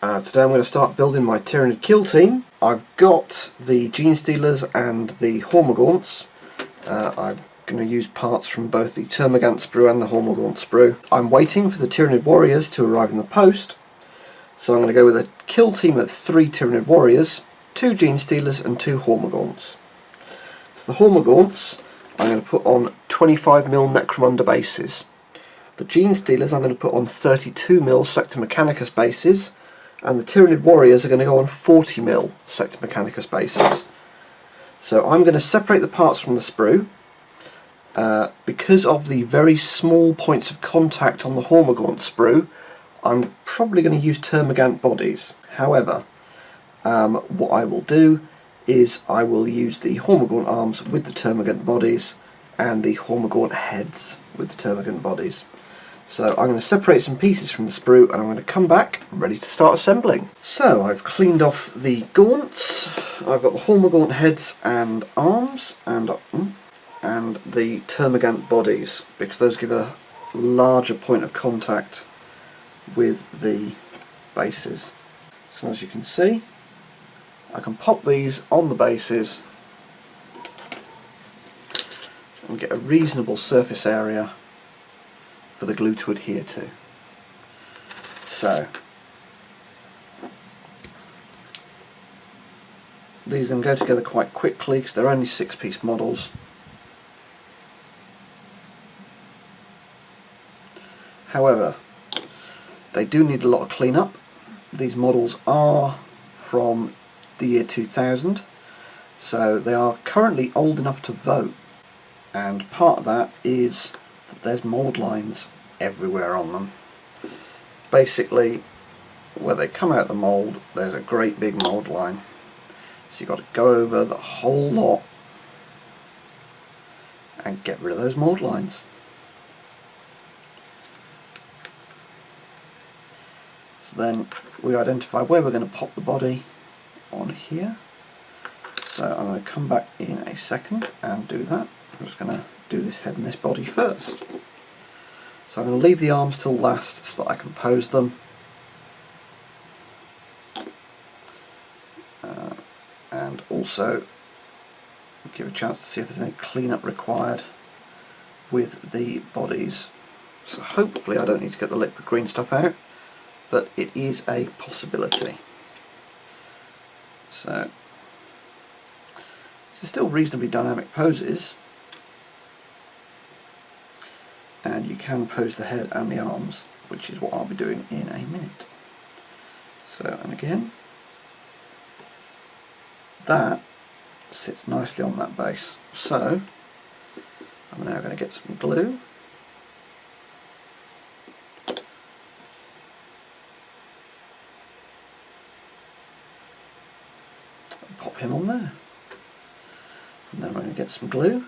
Today I'm going to start building my Tyranid Kill Team. I've got the Genestealers and the Hormogaunts. I'm going to use parts from both the Hormagaunt sprue and the Hormagaunt sprue. I'm waiting for the Tyranid Warriors to arrive in the post, so I'm going to go with a kill team of 3 Tyranid Warriors, 2 Genestealers and 2 Hormogaunts. So the Hormogaunts I'm going to put on 25mm Necromunda bases. The Genestealers I'm going to put on 32mm Sector Mechanicus bases, and the Tyranid Warriors are going to go on 40mm Sector Mechanicus bases. So I'm going to separate the parts from the sprue. Because of the very small points of contact on the Hormagaunt sprue, I'm probably going to use Hormagaunts bodies. However, what I will do is I will use the Hormagaunt arms with the Hormagaunts bodies and the Hormagaunt heads with the Hormagaunts bodies. So I'm going to separate some pieces from the sprue and I'm going to come back ready to start assembling. So I've cleaned off the gaunts. I've got the Hormagaunt heads and arms and the Hormagaunts bodies, because those give a larger point of contact with the bases. So as you can see, I can pop these on the bases and get a reasonable surface area for the glue to adhere to. So these then go together quite quickly because they're only 6-piece models. However, they do need a lot of cleanup. These models are from the year 2000, so they are currently old enough to vote, and part of that is that there's mould lines everywhere on them. Basically, where they come out of the mould, there's a great big mould line. So you've got to go over the whole lot and get rid of those mould lines. So then we identify where we're going to pop the body on here. So I'm going to come back in a second and do that. I'm just going to do this head and this body first. So I'm going to leave the arms till last so that I can pose them. And also give a chance to see if there's any cleanup required with the bodies. So hopefully I don't need to get the liquid green stuff out, but it is a possibility. So these are still reasonably dynamic poses, and you can pose the head and the arms, which is what I'll be doing in a minute. So, and again, that sits nicely on that base. So I'm now going to get some glue. Pop him on there. And then I'm going to get some glue.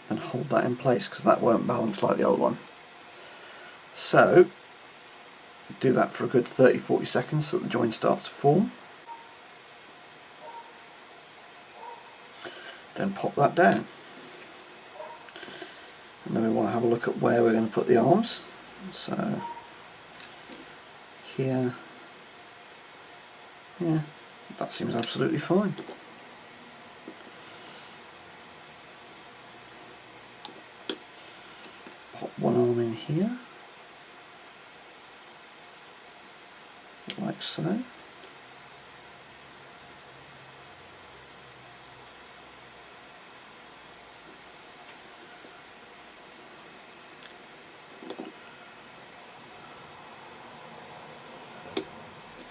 And hold that in place because that won't balance like the old one. So do that for a good 30-40 seconds so that the joint starts to form. Then pop that down. And then we want to have a look at where we're going to put the arms. So here, yeah, that seems absolutely fine. Pop one arm in here, like so.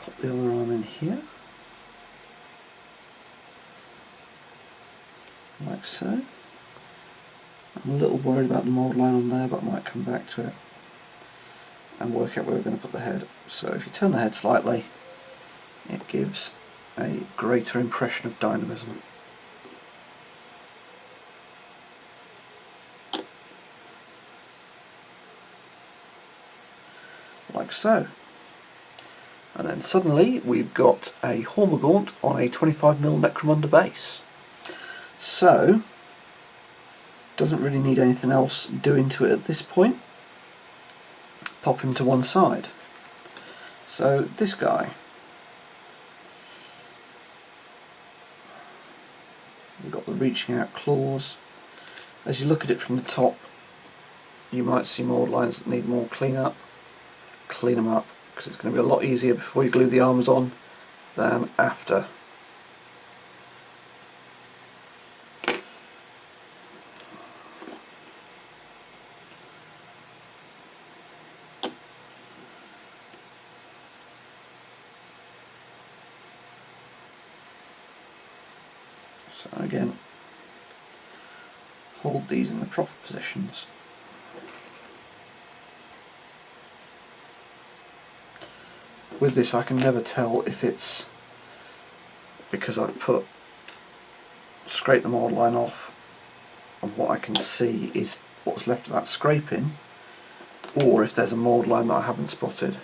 Pop the other arm in here, like so. I'm a little worried about the mould line on there, but I might come back to it and work out where we're going to put the head. So if you turn the head slightly, it gives a greater impression of dynamism. Like so. And then suddenly we've got a Hormagaunt on a 25mm Necromunda base. So, doesn't really need anything else doing to it at this point. Pop him to one side. So this guy, we've got the reaching out claws. As you look at it from the top, you might see mould lines that need more clean up. Clean them up, because it's going to be a lot easier before you glue the arms on than after. So again, hold these in the proper positions. With this I can never tell if it's because I've scraped the mould line off and what I can see is what's left of that scraping, or if there's a mould line that I haven't spotted.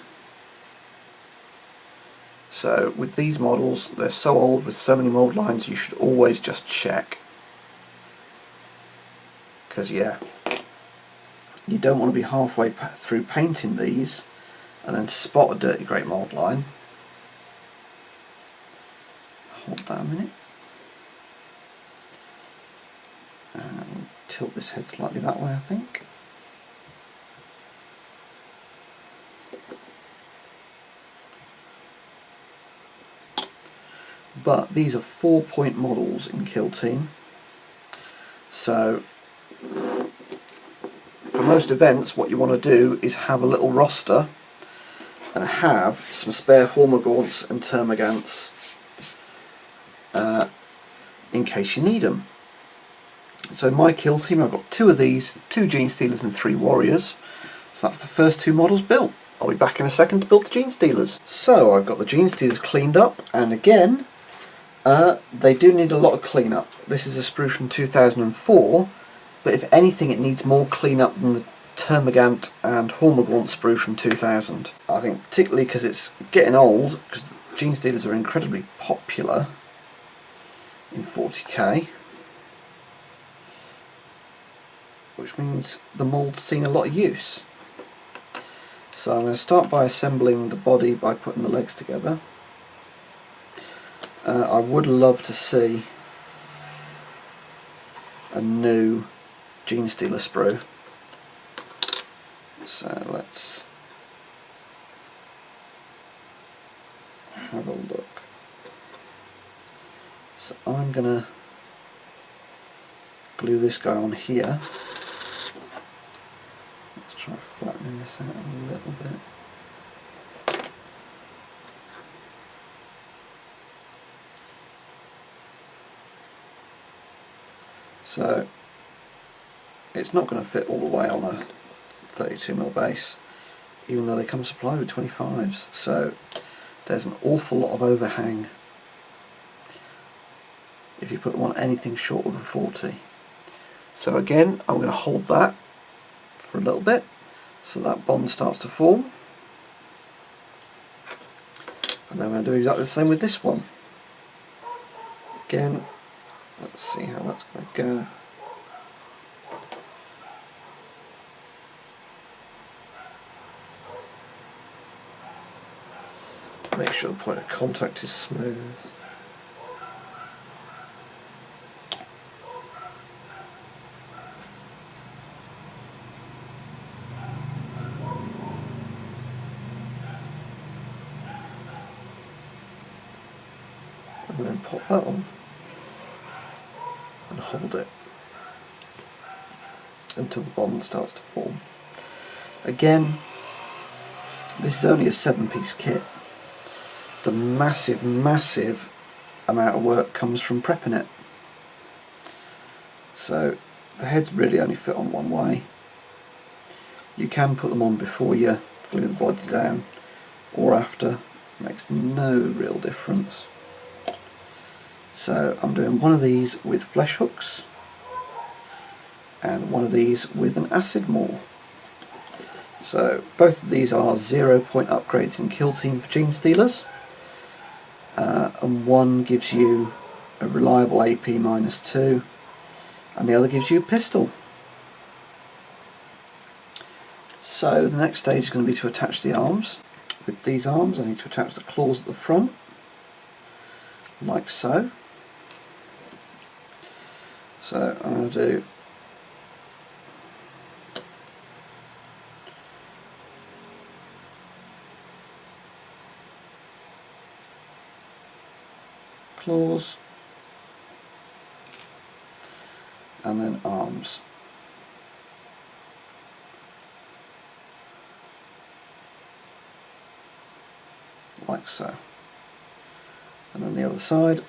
So with these models, they're so old with so many mould lines, you should always just check. Because yeah, you don't want to be halfway through painting these and then spot a dirty grey mould line. Hold that a minute. And tilt this head slightly that way, I think. But these are 4-point models in Kill Team. So for most events what you want to do is have a little roster and have some spare Hormogaunts and Hormagaunts in case you need them. So in my Kill Team I've got 2 of these, 2 Genestealers and 3 Warriors. So that's the first 2 models built. I'll be back in a second to build the Genestealers. So I've got the Genestealers cleaned up, and again they do need a lot of cleanup. This is a sprue from 2004, but if anything it needs more cleanup than the Hormagaunt and Hormagaunt sprue from 2000. I think particularly because it's getting old, because Genestealers are incredibly popular in 40k, which means the mould's seen a lot of use. So I'm going to start by assembling the body by putting the legs together. I would love to see a new Genestealer sprue. So let's have a look. So I'm going to glue this guy on here. Let's try flattening this out a little bit. So it's not going to fit all the way on a 32mm base, even though they come supplied with 25s. So there's an awful lot of overhang if you put them on anything short of a 40. So again, I'm going to hold that for a little bit so that bond starts to form, and then I'm going to do exactly the same with this one. Again, let's see how that's going to go. Make sure the point of contact is smooth. And then pop that on and hold it until the bond starts to form. Again, this is only a 7-piece kit. The massive amount of work comes from prepping it. So the heads really only fit on one way. You can put them on before you glue the body down or after, it makes no real difference. So I'm doing one of these with flesh hooks and one of these with an acid maul. So both of these are 0-point upgrades in Kill Team for Genestealers, and one gives you a reliable AP -2 and the other gives you a pistol. So the next stage is going to be to attach the arms. With these arms I need to attach the claws at the front, like so. So I'm going to do claws and then arms. Like so. And then the other side.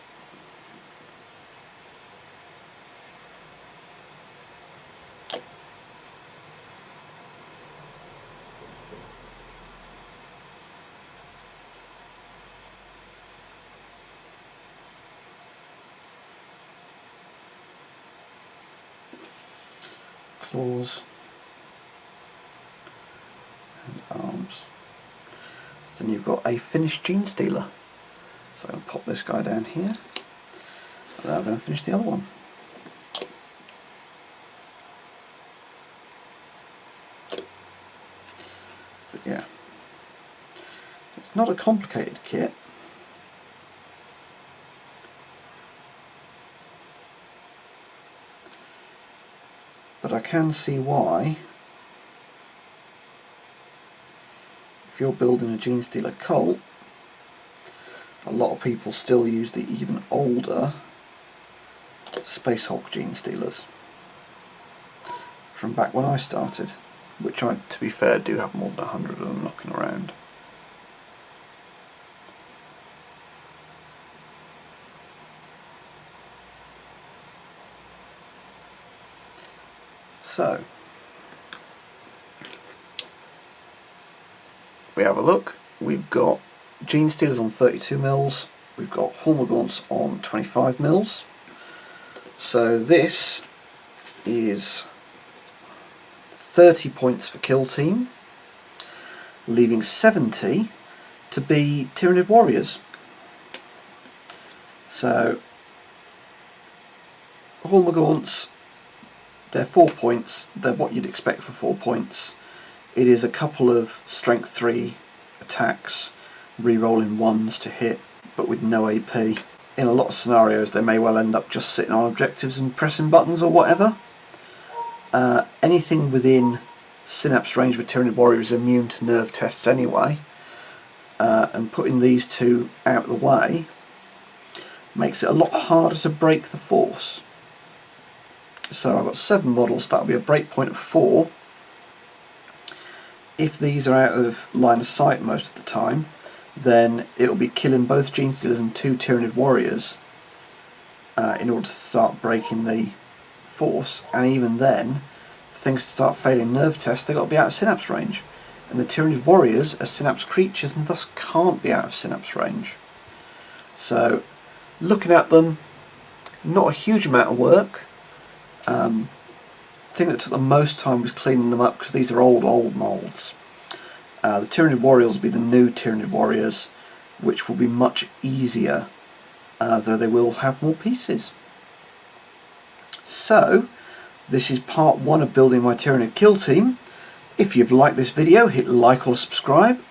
Claws and arms. So then you've got a finished Genestealer. So I'm going to pop this guy down here, and then I'm going to finish the other one. But yeah, it's not a complicated kit. But I can see why, if you're building a Genestealer cult, a lot of people still use the even older Space Hulk Genestealers from back when I started, which I, to be fair, do have more than 100 of them knocking around. So, we have a look. We've got Genestealers on 32 mils, we've got Hormogaunts on 25 mils. So this is 30 points for Kill Team, leaving 70 to be Tyranid Warriors. So Hormogaunts, they're 4 points, they're what you'd expect for 4 points. It is a couple of strength 3 attacks, re-rolling ones to hit, but with no AP. In a lot of scenarios they may well end up just sitting on objectives and pressing buttons or whatever. Anything within synapse range with Tyranid Warriors is immune to nerve tests anyway, and putting these two out of the way makes it a lot harder to break the force. So I've got 7 models, that'll be a breakpoint of 4. If these are out of line of sight most of the time, then it'll be killing both Genestealers and 2 Tyranid Warriors in order to start breaking the force, and even then, for things to start failing nerve tests, they've got to be out of synapse range. And the Tyranid Warriors are synapse creatures and thus can't be out of synapse range. So, looking at them, not a huge amount of work. The thing that took the most time was cleaning them up, because these are old moulds. The Tyranid Warriors will be the new Tyranid Warriors, which will be much easier, though they will have more pieces. So, this is part 1 of building my Tyranid Kill Team. If you've liked this video, hit like or subscribe.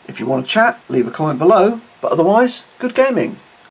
If you want to chat, leave a comment below, but otherwise, good gaming!